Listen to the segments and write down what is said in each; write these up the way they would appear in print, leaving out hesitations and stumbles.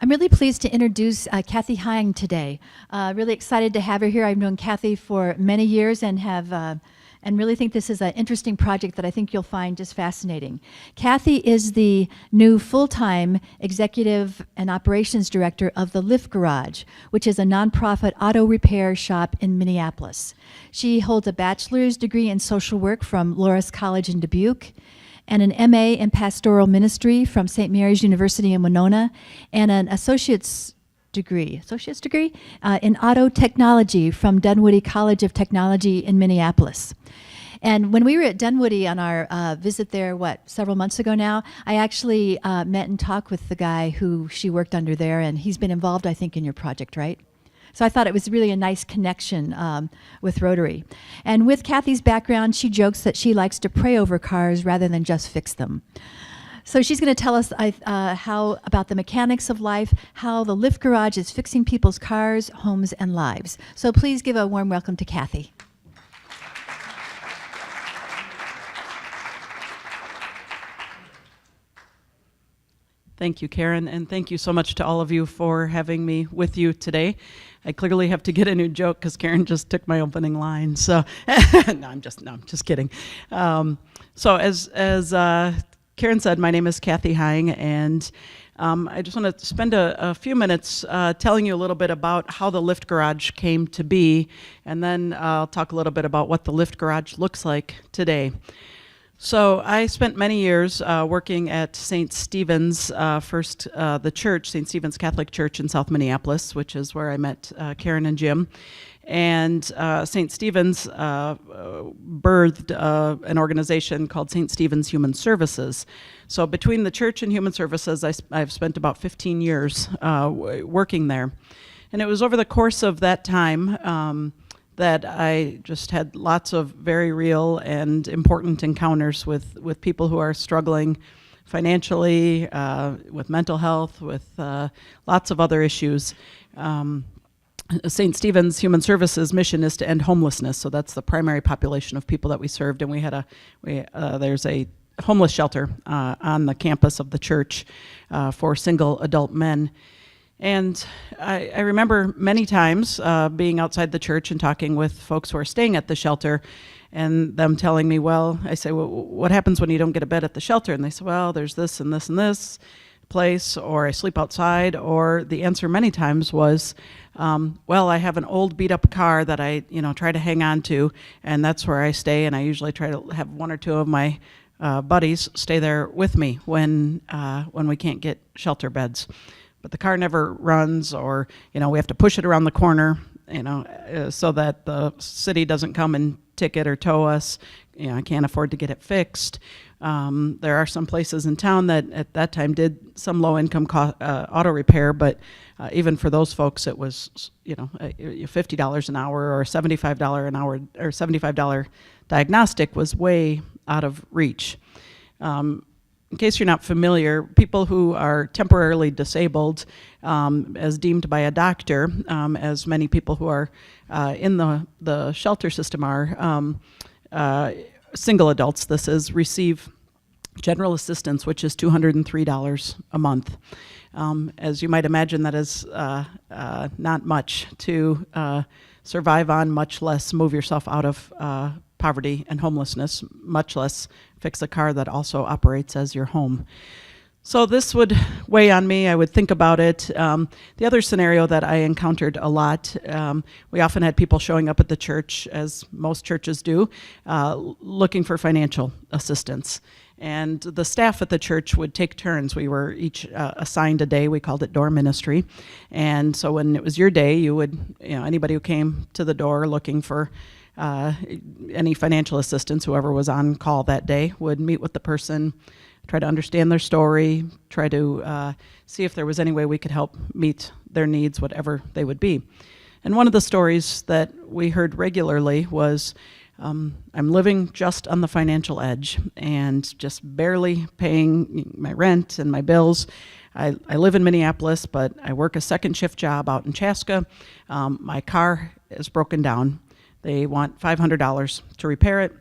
I'm really pleased to introduce Cathy Heying today. Really excited to have her here. I've known Cathy for many years and really think this is an interesting project that I think you'll find just fascinating. Cathy is the new full-time executive and operations director of the Lift Garage, which is a nonprofit auto repair shop in Minneapolis. She holds a bachelor's degree in social work from Loras College in Dubuque, and an MA in pastoral ministry from St. Mary's University in Winona, and an associate's degree in auto technology from Dunwoody College of Technology in Minneapolis. And when we were at Dunwoody on our visit there, several months ago now, I actually met and talked with the guy who she worked under there, and he's been involved, I think, in your project, right? So I thought it was really a nice connection with Rotary. And with Cathy's background, she jokes that she likes to pray over cars rather than just fix them. So she's going to tell us how about the mechanics of life, how the Lift Garage is fixing people's cars, homes, and lives. So please give a warm welcome to Cathy. Thank you, Karen, and thank you so much to all of you for having me with you today. I clearly have to get a new joke because Karen just took my opening line. So, I'm just kidding. So as Karen said, my name is Cathy Heying, and I just want to spend a few minutes telling you a little bit about how the Lift Garage came to be, and then I'll talk a little bit about what the Lift Garage looks like today. So I spent many years working at St. Stephen's, the church, St. Stephen's Catholic Church in South Minneapolis, which is where I met Karen and Jim. And St. Stephen's birthed an organization called St. Stephen's Human Services. So between the church and human services, I've spent about 15 years working there. And it was over the course of that time that I just had lots of very real and important encounters with people who are struggling financially, with mental health, with lots of other issues. St. Stephen's Human Services mission is to end homelessness, so that's the primary population of people that we served, and there's a homeless shelter on the campus of the church for single adult men. And I remember many times being outside the church and talking with folks who are staying at the shelter, and them telling me, I say, well, what happens when you don't get a bed at the shelter? And they say, well, there's this and this and this place, or I sleep outside, or the answer many times was, I have an old beat-up car that I try to hang on to, and that's where I stay, and I usually try to have one or two of my buddies stay there with me when we can't get shelter beds. But the car never runs, or we have to push it around the corner, so that the city doesn't come and ticket or tow us. I can't afford to get it fixed. There are some places in town that at that time did some low-income auto repair, but even for those folks, it was $50 an hour or $75 an hour or $75 diagnostic was way out of reach. In case you're not familiar, people who are temporarily disabled, as deemed by a doctor, as many people who are in the shelter system are, single adults, receive general assistance, which is $203 a month. As you might imagine, that is not much to survive on, much less move yourself out of poverty and homelessness, much less fix a car that also operates as your home. So this would weigh on me. I would think about it. The other scenario that I encountered a lot, we often had people showing up at the church, as most churches do, looking for financial assistance. And the staff at the church would take turns. We were each assigned a day. We called it door ministry. And so when it was your day, you would, anybody who came to the door looking for any financial assistance, whoever was on call that day, would meet with the person, try to understand their story, try to see if there was any way we could help meet their needs, whatever they would be. And one of the stories that we heard regularly was, I'm living just on the financial edge and just barely paying my rent and my bills. I live in Minneapolis, but I work a second shift job out in Chaska. My car is broken down. They want $500 to repair it.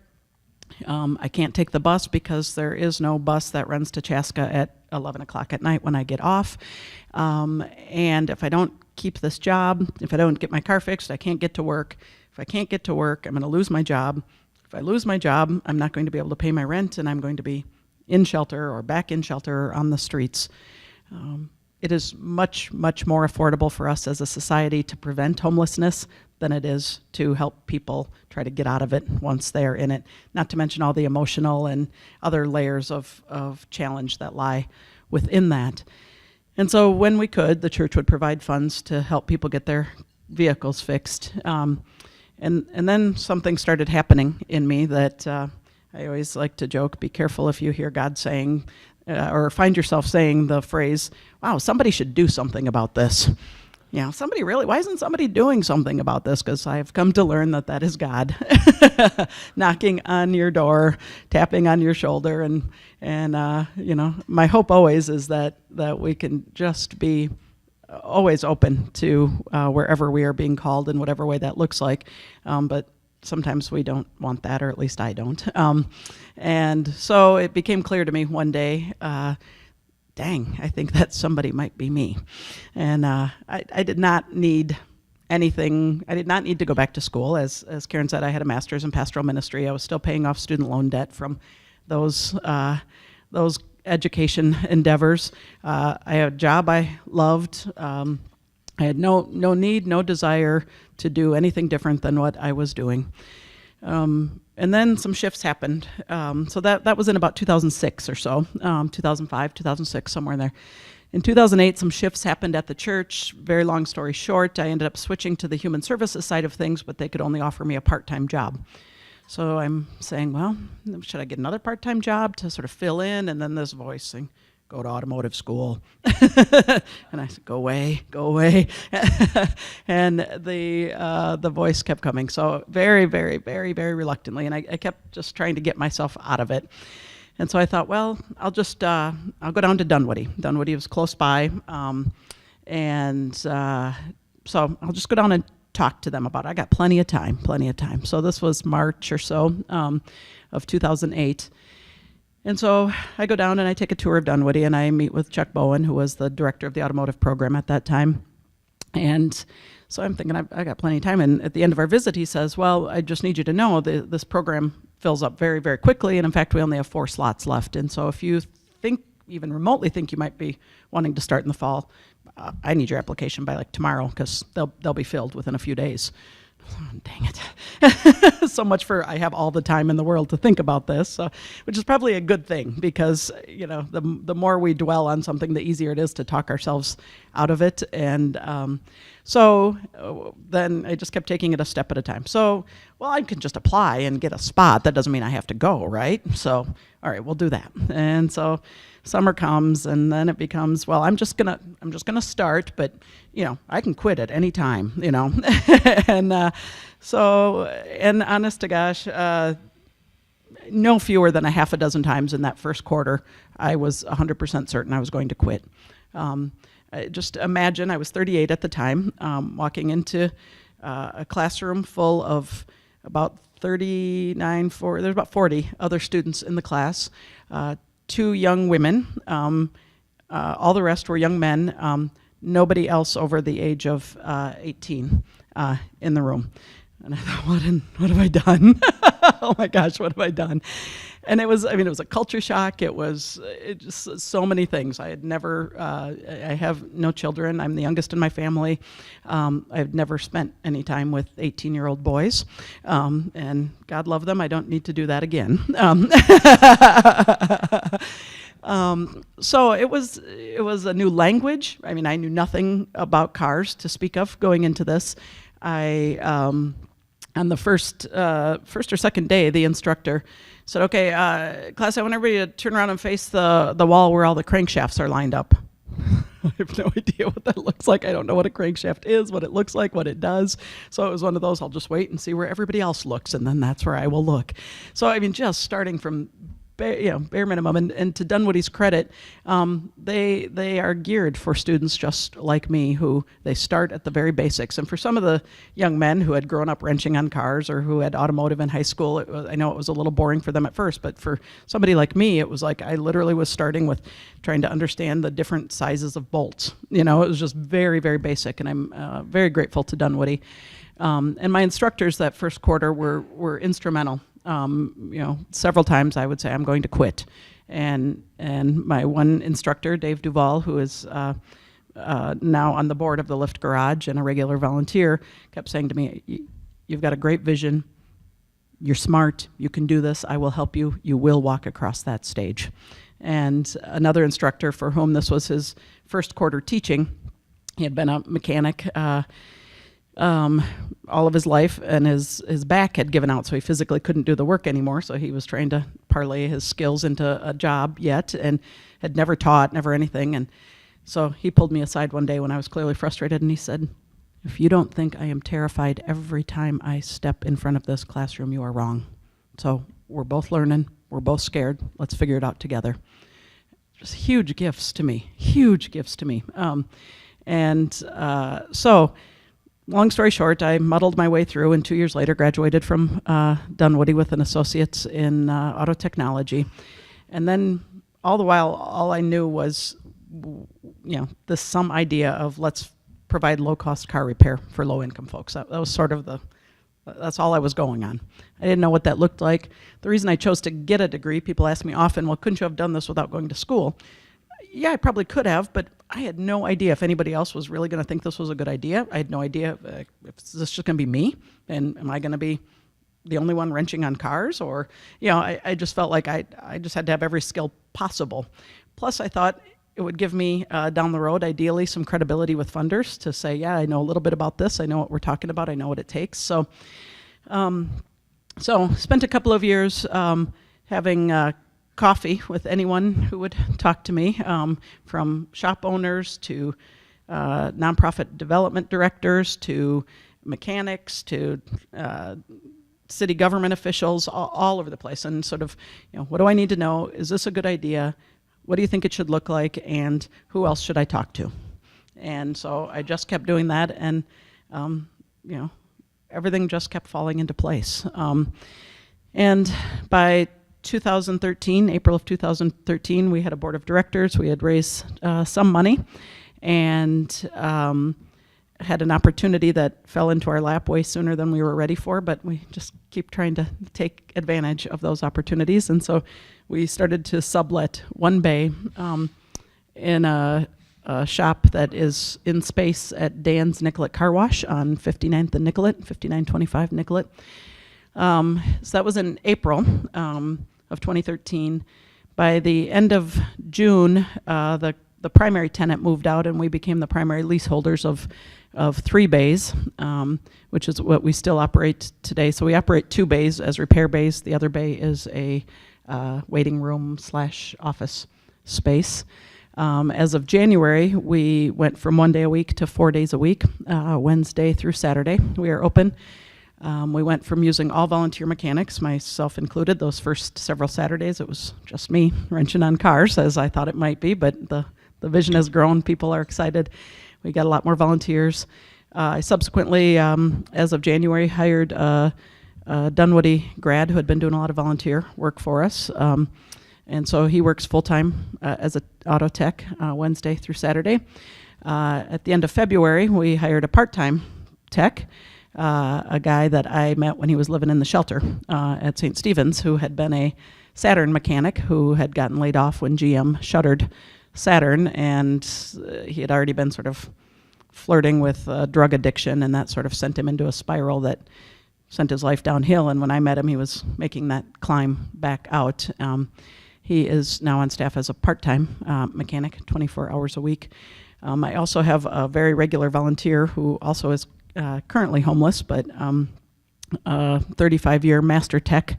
I can't take the bus because there is no bus that runs to Chaska at 11 o'clock at night when I get off. And if I don't keep this job, if I don't get my car fixed, I can't get to work. If I can't get to work, I'm going to lose my job. If I lose my job, I'm not going to be able to pay my rent, and I'm going to be in shelter or back in shelter or on the streets. It is much, much more affordable for us as a society to prevent homelessness than it is to help people try to get out of it once they are in it, not to mention all the emotional and other layers of challenge that lie within that. And so when we could, the church would provide funds to help people get their vehicles fixed. And then something started happening in me that I always like to joke, be careful if you hear God saying, or find yourself saying the phrase, wow, somebody should do something about this. Why isn't somebody doing something about this? Because I've come to learn that that is God knocking on your door, tapping on your shoulder. And my hope always is that we can just be always open to wherever we are being called in whatever way that looks like. But sometimes we don't want that, or at least I don't. And so it became clear to me one day, dang, I think that somebody might be me. And I did not need anything. I did not need to go back to school. As Karen said, I had a master's in pastoral ministry. I was still paying off student loan debt from those education endeavors. I had a job I loved. I had no need, no desire to do anything different than what I was doing. And then some shifts happened. So that was in about 2006 or so, 2005, 2006, somewhere in there. In 2008, some shifts happened at the church. Very long story short, I ended up switching to the human services side of things, but they could only offer me a part-time job. So I'm saying, well, should I get another part-time job to sort of fill in? And then this voice saying, go to automotive school. And I said, go away. And the voice kept coming. So very, very, very, very reluctantly. And I kept just trying to get myself out of it. And so I thought, well, I'll go down to Dunwoody. Dunwoody was close by. So I'll just go down and talk to them about it. I got plenty of time. So this was March or so of 2008. And so I go down and I take a tour of Dunwoody, and I meet with Chuck Bowen, who was the director of the automotive program at that time. And so I'm thinking, I got plenty of time. And at the end of our visit, he says, well, I just need you to know that this program fills up very, very quickly. And in fact, we only have 4 slots left. And so if you even remotely think you might be wanting to start in the fall, I need your application by like tomorrow, because they'll be filled within a few days. Oh, dang it. So much for I have all the time in the world to think about this, which is probably a good thing, because the more we dwell on something, the easier it is to talk ourselves out of it. And so then I just kept taking it a step at a time. So, well, I can just apply and get a spot. That doesn't mean I have to go, right? So, all right, we'll do that. And so summer comes, and then it becomes, well, I'm just gonna start, but I can quit at any time, and and honest to gosh, no fewer than a half a dozen times in that first quarter, I was 100% certain I was going to quit. Just imagine, I was 38 at the time, walking into a classroom full of about 39, 40, there's about 40 other students in the class, 2 young women, all the rest were young men, nobody else over the age of 18 in the room. And I thought, what have I done? Oh my gosh, what have I done? And it was a culture shock. It was just so many things. I had never, I have no children. I'm the youngest in my family. I've never spent any time with 18-year-old boys. And God love them, I don't need to do that again. So it was a new language. I knew nothing about cars to speak of going into this. On the first or second day, the instructor said, okay, class, I want everybody to turn around and face the wall where all the crankshafts are lined up. I have no idea what that looks like. I don't know what a crankshaft is, what it looks like, what it does. So it was one of those, I'll just wait and see where everybody else looks, and then that's where I will look. So, just starting from bare minimum. And to Dunwoody's credit, they are geared for students just like me, who they start at the very basics. And for some of the young men who had grown up wrenching on cars or who had automotive in high school, I know it was a little boring for them at first, but for somebody like me, it was like I literally was starting with trying to understand the different sizes of bolts. It was just very, very basic, and I'm very grateful to Dunwoody. And my instructors that first quarter were instrumental. Several times I would say, I'm going to quit. And my one instructor, Dave Duvall, who is now on the board of the Lift Garage and a regular volunteer, kept saying to me, you've got a great vision, you're smart, you can do this, I will help you, you will walk across that stage. And another instructor for whom this was his first quarter teaching, he had been a mechanic all of his life, and his back had given out, so he physically couldn't do the work anymore. So he was trying to parlay his skills into a job yet, and had never taught, never anything. And so he pulled me aside one day when I was clearly frustrated, and he said, if you don't think I am terrified every time I step in front of this classroom, you are wrong. So we're both learning, we're both scared, let's figure it out together. Just huge gifts to me, huge gifts to me. So long story short, I muddled my way through, and 2 years later graduated from Dunwoody with an associate's in auto technology. And then all the while, all I knew was, some idea of let's provide low-cost car repair for low-income folks. That was sort of that's all I was going on. I didn't know what that looked like. The reason I chose to get a degree, people ask me often, well, couldn't you have done this without going to school? Yeah, I probably could have, but I had no idea if anybody else was really going to think this was a good idea. I had no idea if this is just going to be me, and am I going to be the only one wrenching on cars? Or, I just felt like I just had to have every skill possible. Plus, I thought it would give me, down the road, ideally, some credibility with funders to say, yeah, I know a little bit about this. I know what we're talking about. I know what it takes. So spent a couple of years having coffee with anyone who would talk to me, from shop owners to nonprofit development directors to mechanics to city government officials, all over the place, and sort of, what do I need to know? Is this a good idea? What do you think it should look like? And who else should I talk to? And so I just kept doing that, and everything just kept falling into place. And by 2013, April of 2013, we had a board of directors. We had raised some money, and had an opportunity that fell into our lap way sooner than we were ready for, but we just keep trying to take advantage of those opportunities. And so we started to sublet one bay in a shop that is in space at Dan's Nicollet Car Wash on 59th and Nicollet, 5925 Nicollet. So that was in April of 2013. By the end of June, the primary tenant moved out, and we became the primary leaseholders of 3 bays, which is what we still operate today. So we operate 2 bays as repair bays. The other bay is a waiting room / office space. As of January, we went from 1 day a week to 4 days a week, Wednesday through Saturday. We are open. We went from using all volunteer mechanics, myself included. Those first several Saturdays, it was just me wrenching on cars, as I thought it might be, but the vision has grown. People are excited. We got a lot more volunteers. I subsequently, as of January, hired a Dunwoody grad who had been doing a lot of volunteer work for us. And so he works full-time as an auto tech Wednesday through Saturday. At the end of February, we hired a part-time tech, a guy that I met when he was living in the shelter at St. Stephen's, who had been a Saturn mechanic who had gotten laid off when GM shuttered Saturn, and he had already been sort of flirting with drug addiction, and that sort of sent him into a spiral that sent his life downhill. And when I met him, he was making that climb back out. He is now on staff as a part-time mechanic, 24 hours a week. I also have a very regular volunteer who also is currently homeless, but a 35-year master tech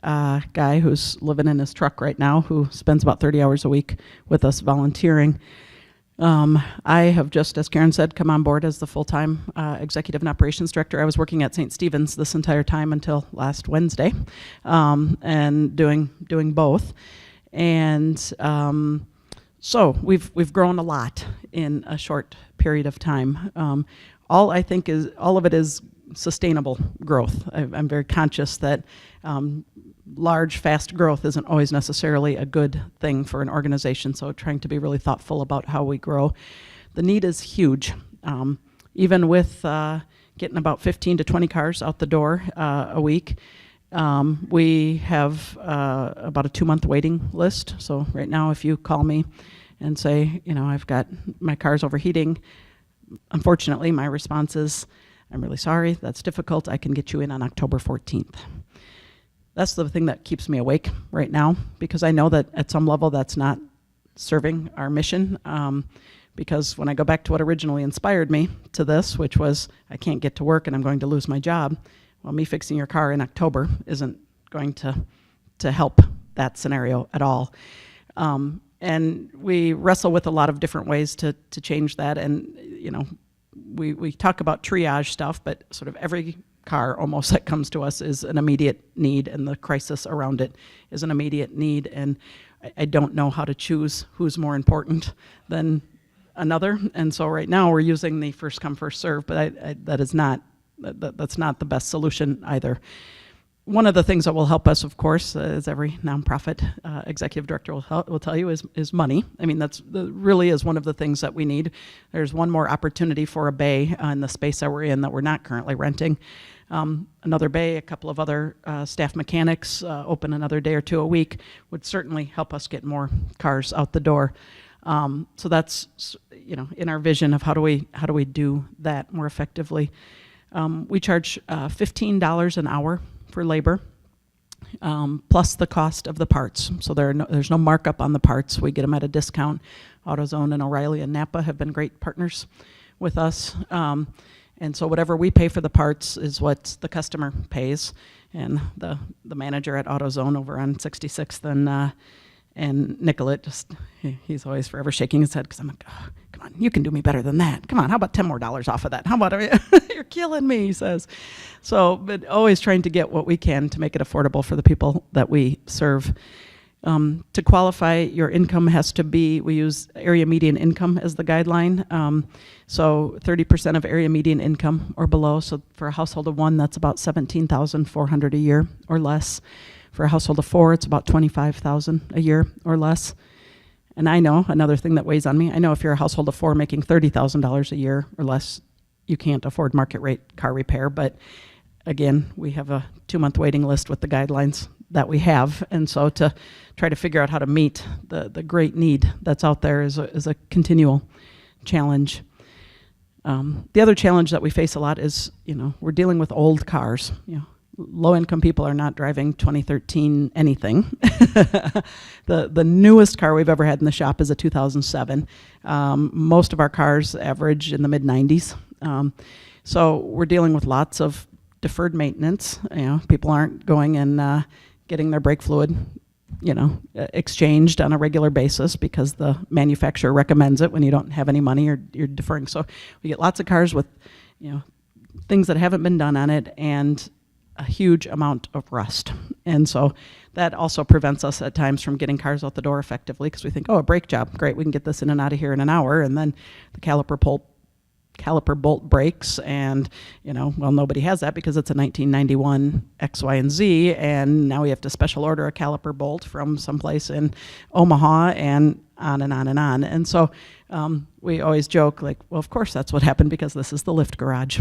guy who's living in his truck right now, who spends about 30 hours a week with us volunteering. I have just, as Karen said, come on board as the full-time executive and operations director. I was working at St. Stephen's this entire time until last Wednesday, and doing both. And so we've grown a lot in a short period of time. All of it is sustainable growth. I'm very conscious that large, fast growth isn't always necessarily a good thing for an organization, so trying to be really thoughtful about how we grow. The need is huge. Even with getting about 15 to 20 cars out the door a week, we have about a 2-month waiting list. So right now, if you call me and say, I've got my car's overheating, unfortunately, my response is, I'm really sorry, that's difficult. I can get you in on October 14th. That's the thing that keeps me awake right now, because I know that at some level that's not serving our mission. Because when I go back to what originally inspired me to this, which was I can't get to work and I'm going to lose my job, well, me fixing your car in October isn't going to help that scenario at all. And we wrestle with a lot of different ways to change that. And, we talk about triage stuff, but sort of every car almost that comes to us is an immediate need, and the crisis around it is an immediate need. And I don't know how to choose who's more important than another. And so right now we're using the first come, first serve, but that's not the best solution either. One of the things that will help us, of course, as every nonprofit executive director will tell you, is money. I mean, really is one of the things that we need. There's one more opportunity for a bay in the space that we're in that we're not currently renting. Another bay, a couple of other staff mechanics, open another day or two a week would certainly help us get more cars out the door. So that's in our vision of how do we do that more effectively. We charge $15 an hour for labor, plus the cost of the parts. So there's no markup on the parts. We get them at a discount. AutoZone and O'Reilly and Napa have been great partners with us. And so whatever we pay for the parts is what the customer pays. And the manager at AutoZone over on 66th and Nicollet, he's always forever shaking his head because I'm like, oh, come on, you can do me better than that. Come on, how about $10 more off of that? How about, you're killing me, he says. So, but always trying to get what we can to make it affordable for the people that we serve. To qualify, your income has to be, we use area median income as the guideline. So 30% of area median income or below. So for a household of one, that's about $17,400 a year or less. For a household of four, it's about $25,000 a year or less. And I know another thing that weighs on me, I know if you're a household of four making $30,000 a year or less, you can't afford market rate car repair. But again, we have a 2-month waiting list with the guidelines that we have. And so to try to figure out how to meet the great need that's out there is a continual challenge. The other challenge that we face a lot is, we're dealing with old cars. Low-income people are not driving 2013 anything. The newest car we've ever had in the shop is a 2007. Most of our cars average in the mid-90s. So we're dealing with lots of deferred maintenance. People aren't going and getting their brake fluid, exchanged on a regular basis because the manufacturer recommends it when you don't have any money or you're deferring. So we get lots of cars with, things that haven't been done on it and a huge amount of rust. And so that also prevents us at times from getting cars out the door effectively because we think, a brake job, great, we can get this in and out of here in an hour. And then the caliper bolt breaks and, nobody has that because it's a 1991 X, Y, and Z. And now we have to special order a caliper bolt from someplace in Omaha and on and on and on. And so we always joke like, well, of course that's what happened because this is the lift garage,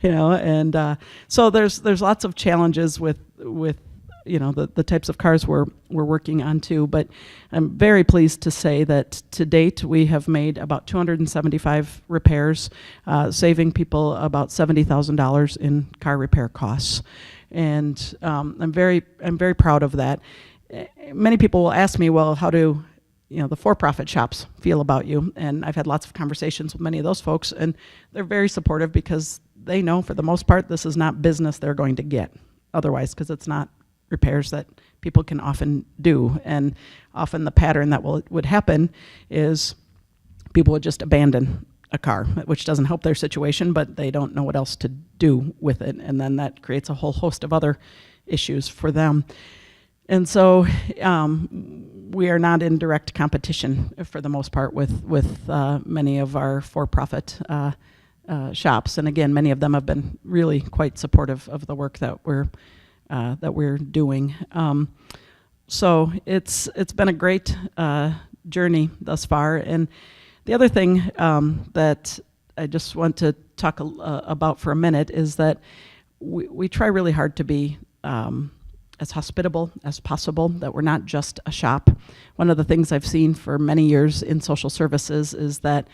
and so there's lots of challenges with the types of cars we're working on too. But I'm very pleased to say that to date we have made about 275 repairs, saving people about $70,000 in car repair costs. And I'm very proud of that. Many people will ask me, well, how do the for-profit shops feel about you? And I've had lots of conversations with many of those folks, and they're very supportive because they know for the most part this is not business they're going to get otherwise, because it's not repairs that people can often do. And often the pattern that would happen is people would just abandon a car, which doesn't help their situation, but they don't know what else to do with it. And then that creates a whole host of other issues for them. And so we are not in direct competition for the most part with many of our for-profit shops. And again, many of them have been really quite supportive of the work that we're doing. So it's been a great journey thus far. And the other thing that I just want to talk about for a minute is that we try really hard to be as hospitable as possible, that we're not just a shop. One of the things I've seen for many years in social services is that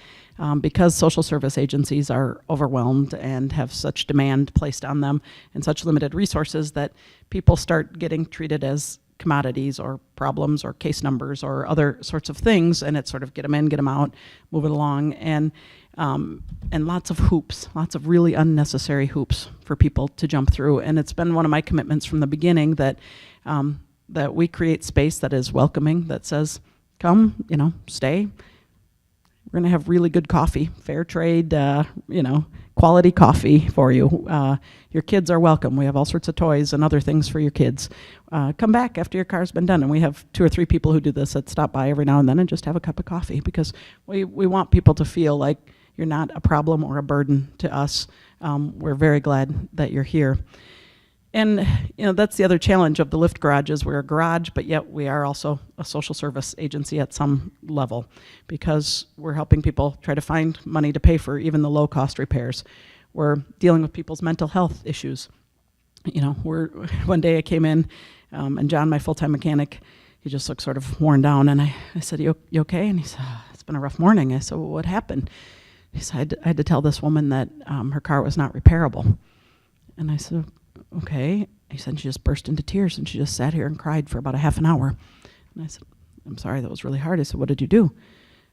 because social service agencies are overwhelmed and have such demand placed on them and such limited resources, that people start getting treated as commodities or problems or case numbers or other sorts of things, and it's sort of get them in, get them out, move it along, and lots of hoops, lots of really unnecessary hoops for people to jump through. And it's been one of my commitments from the beginning that that we create space that is welcoming, that says, come, stay. We're going to have really good coffee, fair trade, quality coffee for you. Your kids are welcome. We have all sorts of toys and other things for your kids. Come back after your car's been done. And we have 2 or 3 people who do this that stop by every now and then and just have a cup of coffee, because we want people to feel like you're not a problem or a burden to us. We're very glad that you're here. And that's the other challenge of the Lift Garage, is we're a garage, but yet we are also a social service agency at some level, because we're helping people try to find money to pay for even the low-cost repairs. We're dealing with people's mental health issues. One day I came in, and John, my full-time mechanic, he just looked sort of worn down, and I said, you okay? And he said, it's been a rough morning. I said, well, what happened? He said, I had to tell this woman that her car was not repairable. And I said, okay. He said, she just burst into tears, and she just sat here and cried for about a half an hour. And I said, I'm sorry, that was really hard. I said, what did you do?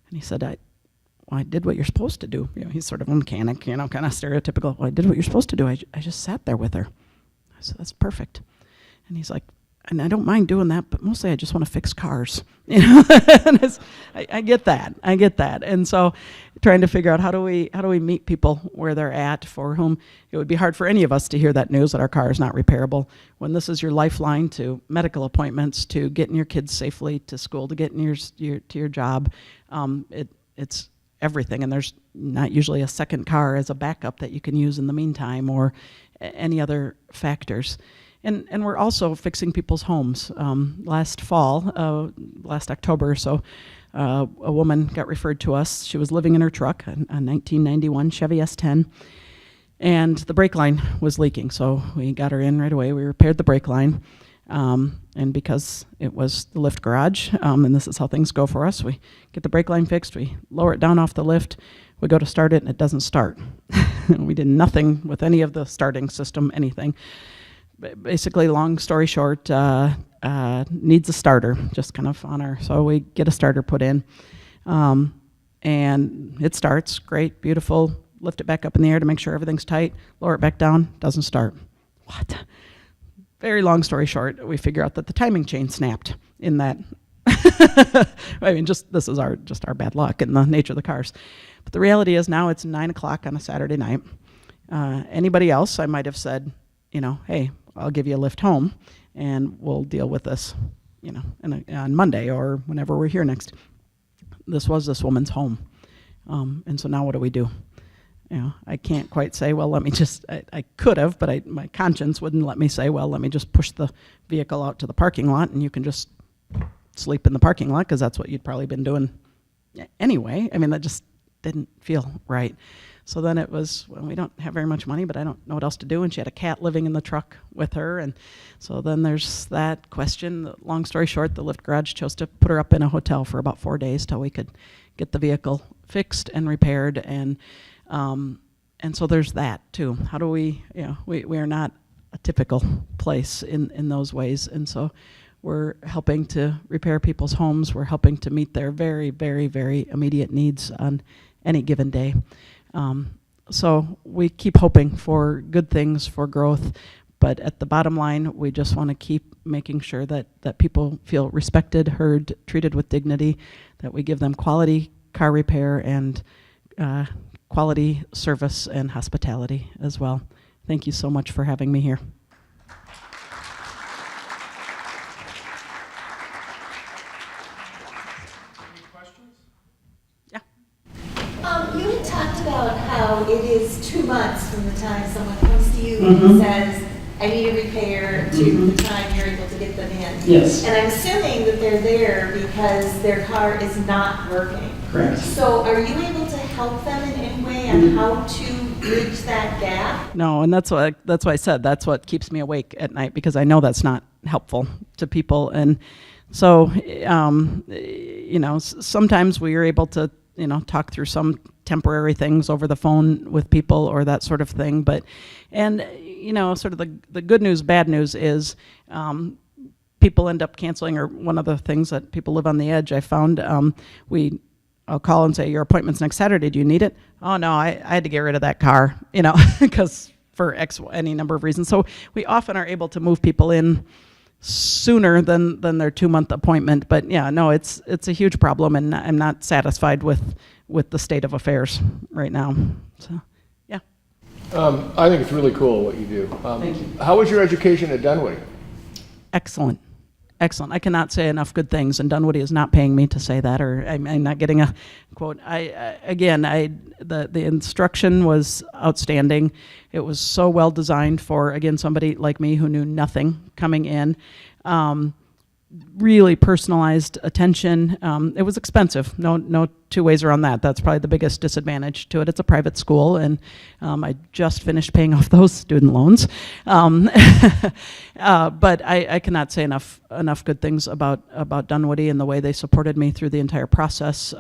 And he said, I did what you're supposed to do. He's sort of a mechanic, kind of stereotypical. Well, I did what you're supposed to do. I just sat there with her. I said, that's perfect. And he's like, and I don't mind doing that, but mostly I just want to fix cars. And I get that. And so trying to figure out how do we meet people where they're at, for whom it would be hard for any of us to hear that news that our car is not repairable, when this is your lifeline to medical appointments, to getting your kids safely to school, to getting to your job. It's everything, and there's not usually a second car as a backup that you can use in the meantime, or any other factors. And we're also fixing people's homes. Last October or so, a woman got referred to us. She was living in her truck, a 1991 Chevy S10, and the brake line was leaking. So we got her in right away. We repaired the brake line. And because it was the Lift Garage, and this is how things go for us, we get the brake line fixed, we lower it down off the lift, we go to start it, and it doesn't start. We did nothing with any of the starting system, anything. Basically, long story short, needs a starter, just kind of on our, so we get a starter put in, and it starts, great, beautiful, lift it back up in the air to make sure everything's tight, lower it back down, doesn't start. What? Very long story short, we figure out that the timing chain snapped in that. I mean, this is our bad luck and the nature of the cars. But the reality is now it's 9 o'clock on a Saturday night. Anybody else, I might have said, hey, I'll give you a lift home, and we'll deal with this, on Monday or whenever we're here next. This was this woman's home. And so now what do we do? I can't quite say, well, let me just, I could have, but my conscience wouldn't let me say, well, let me just push the vehicle out to the parking lot and you can just sleep in the parking lot, because that's what you'd probably been doing anyway. I mean, that just didn't feel right. So then it was, well, we don't have very much money, but I don't know what else to do. And she had a cat living in the truck with her. And so then there's that question. Long story short, the Lift Garage chose to put her up in a hotel for about 4 days till we could get the vehicle fixed and repaired. And so there's that too. How do we are not a typical place in those ways. And so we're helping to repair people's homes. We're helping to meet their very, very, very immediate needs on any given day. So we keep hoping for good things, for growth, but at the bottom line, we just want to keep making sure that people feel respected, heard, treated with dignity, that we give them quality car repair and quality service and hospitality as well. Thank you so much for having me here. You had talked about how it is 2 months from the time someone comes to you and says, I need a repair, to the time you're able to get them in. Yes. And I'm assuming that they're there because their car is not working. Correct. So are you able to help them in any way on how to bridge that gap? No, and that's why I said that's what keeps me awake at night, because I know that's not helpful to people. And so, sometimes we are able to, talk through some temporary things over the phone with people or that sort of thing. But, sort of the good news, bad news is people end up canceling, or one of the things that people live on the edge, I found, I'll call and say, your appointment's next Saturday, do you need it? Oh no, I had to get rid of that car, because for any number of reasons. So we often are able to move people in sooner than their 2-month appointment. But yeah, no, it's a huge problem, and I'm not satisfied with the state of affairs right now. So, yeah. I think it's really cool what you do. Thank you. How was your education at Dunwoody? Excellent. Excellent. I cannot say enough good things, and Dunwoody is not paying me to say that, or I'm not getting a quote. The instruction was outstanding. It was so well designed for, again, somebody like me who knew nothing coming in. Really personalized attention. It was expensive. No two ways around that. That's probably the biggest disadvantage to it. It's a private school, and I just finished paying off those student loans. But I cannot say enough good things about Dunwoody and the way they supported me through the entire process,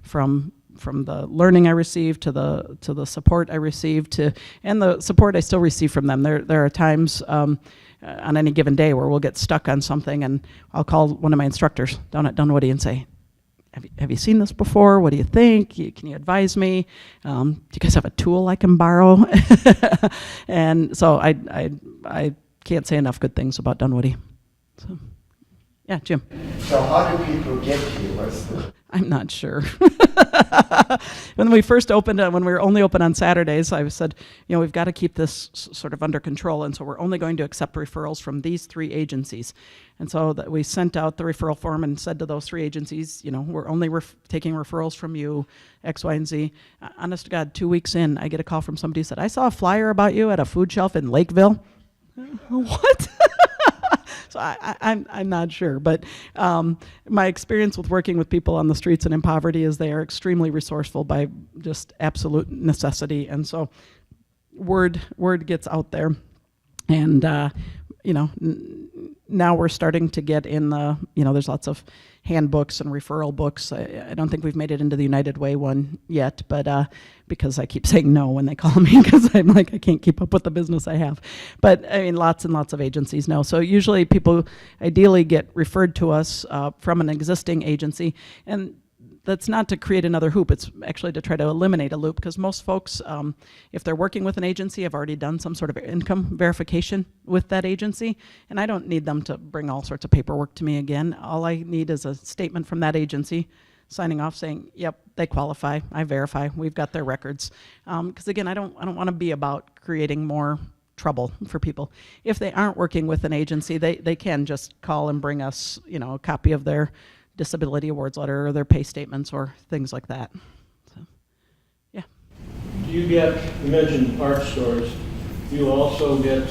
from the learning I received to the support I received and the support I still receive from them. There are times on any given day where we'll get stuck on something, and I'll call one of my instructors down at Dunwoody and say, have you seen this before? What do you think? Can you advise me? Do you guys have a tool I can borrow? And so I can't say enough good things about Dunwoody. So, yeah, Jim. So how do people get to you? I'm not sure. When we first opened, when we were only open on Saturdays, I said, we've got to keep this sort of under control, and so we're only going to accept referrals from these 3 agencies. And so that we sent out the referral form and said to those 3 agencies, we're only taking referrals from you, X, Y, and Z. Honest to God, 2 weeks in, I get a call from somebody who said, I saw a flyer about you at a food shelf in Lakeville. What? So I'm not sure, but my experience with working with people on the streets and in poverty is they are extremely resourceful by just absolute necessity, and so word gets out there, and now we're starting to get in the there's lots of handbooks and referral books. I don't think we've made it into the United Way one yet, but because I keep saying no when they call me, because I'm like, I can't keep up with the business I have. But I mean, lots and lots of agencies know. So usually people ideally get referred to us from an existing agency, and that's not to create another hoop. It's actually to try to eliminate a loop, because most folks, if they're working with an agency, have already done some sort of income verification with that agency, and I don't need them to bring all sorts of paperwork to me again. All I need is a statement from that agency signing off saying, yep, they qualify, I verify, we've got their records. Because again, I don't want to be about creating more trouble for people. If they aren't working with an agency, they can just call and bring us, a copy of their disability awards letter or their pay statements or things like that. So, yeah. Do you mentioned art stores, do you also get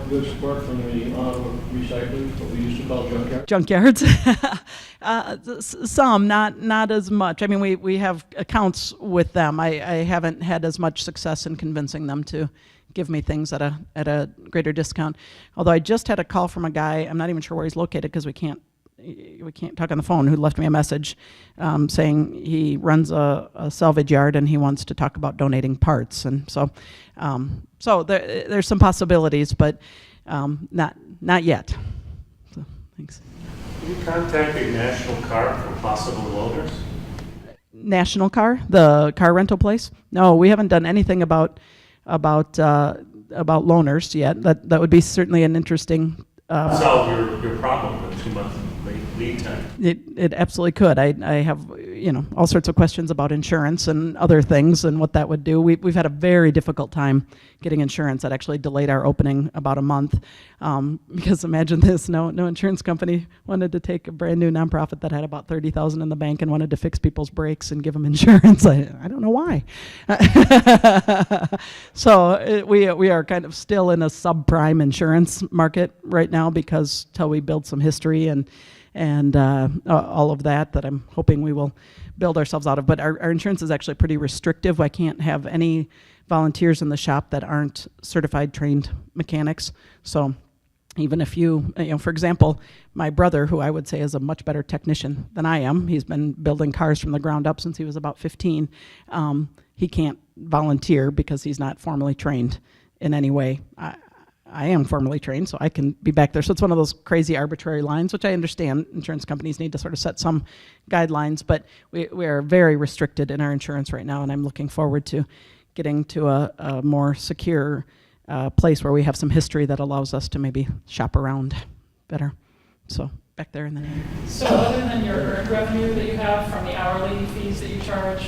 good support from the auto recycling, what we used to call junkyard? Junkyards? Some, not as much. I mean, we have accounts with them. I haven't had as much success in convincing them to give me things at a greater discount. Although I just had a call from a guy, I'm not even sure where he's located because we can't talk on the phone, who left me a message saying he runs a salvage yard and he wants to talk about donating parts. And so there's some possibilities, but not yet. So, thanks. Have you contacted National Car for possible loaners? National Car, the car rental place? No, we haven't done anything about loaners yet. That would be certainly an interesting solve your problem with 2 months lead time. It absolutely could. I have all sorts of questions about insurance and other things and what that would do. We've had a very difficult time getting insurance. That actually delayed our opening about a month, because imagine this, no insurance company wanted to take a brand new nonprofit that had about $30,000 in the bank and wanted to fix people's brakes and give them insurance. I don't know why. So we are kind of still in a subprime insurance market right now, because till we build some history and all of that I'm hoping we will build ourselves out of. But our insurance is actually pretty restrictive. I can't have any volunteers in the shop that aren't certified trained mechanics. So even if for example, my brother, who I would say is a much better technician than I am, he's been building cars from the ground up since he was about 15, he can't volunteer because he's not formally trained in any way. I am formally trained, so I can be back there. So it's one of those crazy arbitrary lines, which I understand insurance companies need to sort of set some guidelines, but we are very restricted in our insurance right now, and I'm looking forward to getting to a more secure place where we have some history that allows us to maybe shop around better. So back there in the name. So other than your earned revenue that you have from the hourly fees that you charge,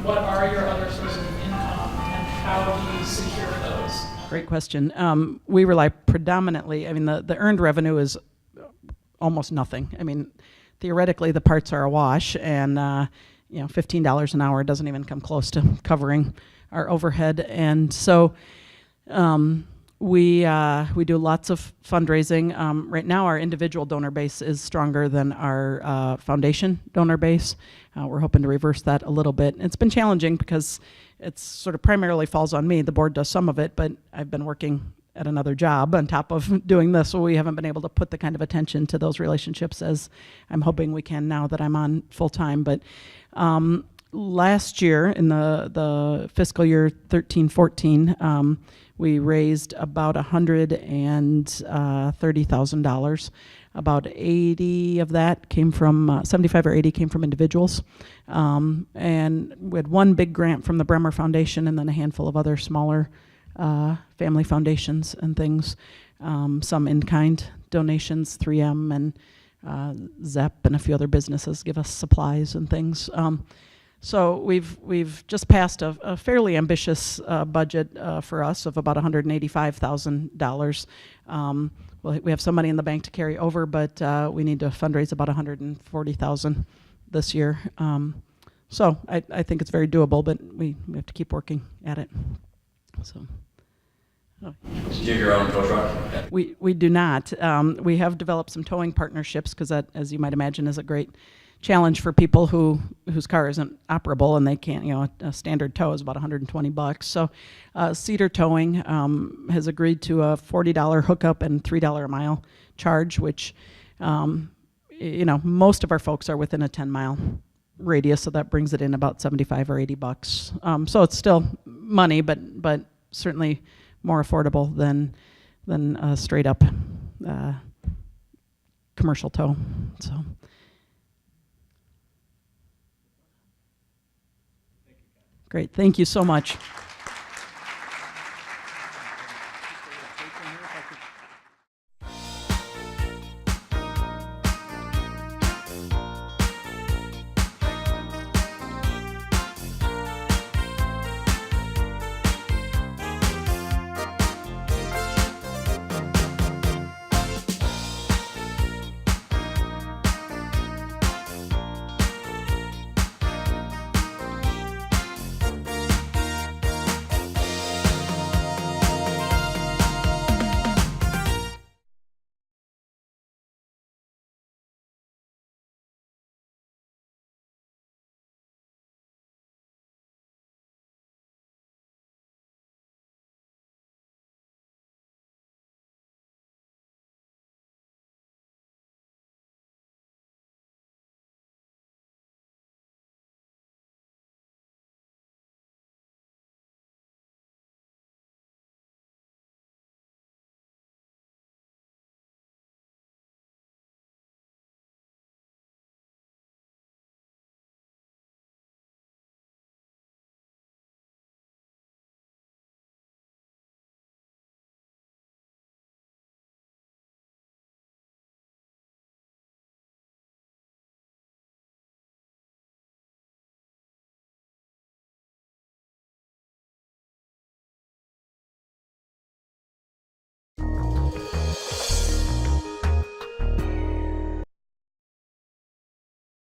what are your other sources of income, and how do you secure those? Great question. We rely predominantly, the earned revenue is almost nothing. Theoretically, the parts are a wash, and $15 an hour doesn't even come close to covering our overhead. And so we do lots of fundraising. Right now, our individual donor base is stronger than our foundation donor base. We're hoping to reverse that a little bit. It's been challenging because it's sort of primarily falls on me. The board does some of it, but I've been working at another job on top of doing this, so we haven't been able to put the kind of attention to those relationships as I'm hoping we can now that I'm on full time. But last year, in the fiscal year 13-14, we raised about $130,000. About 80 of that came from, 75 or 80 came from individuals. And we had one big grant from the Bremer Foundation, and then a handful of other smaller family foundations and things. Some in-kind donations, 3M and ZEP and a few other businesses give us supplies and things. So we've just passed a fairly ambitious budget for us of about $185,000. We have some money in the bank to carry over, but we need to fundraise about $140,000 this year. So I think it's very doable, but we have to keep working at it. So. Do you have your own tow truck? We do not. We have developed some towing partnerships because that, as you might imagine, is a great challenge for people whose car isn't operable and they can't, a standard tow is about $120. So Cedar Towing has agreed to a $40 hookup and $3 a mile charge, which, most of our folks are within a 10-mile radius, so that brings it in about $75 or $80. So it's still money, but certainly more affordable than a straight up commercial tow. So. Great, thank you so much.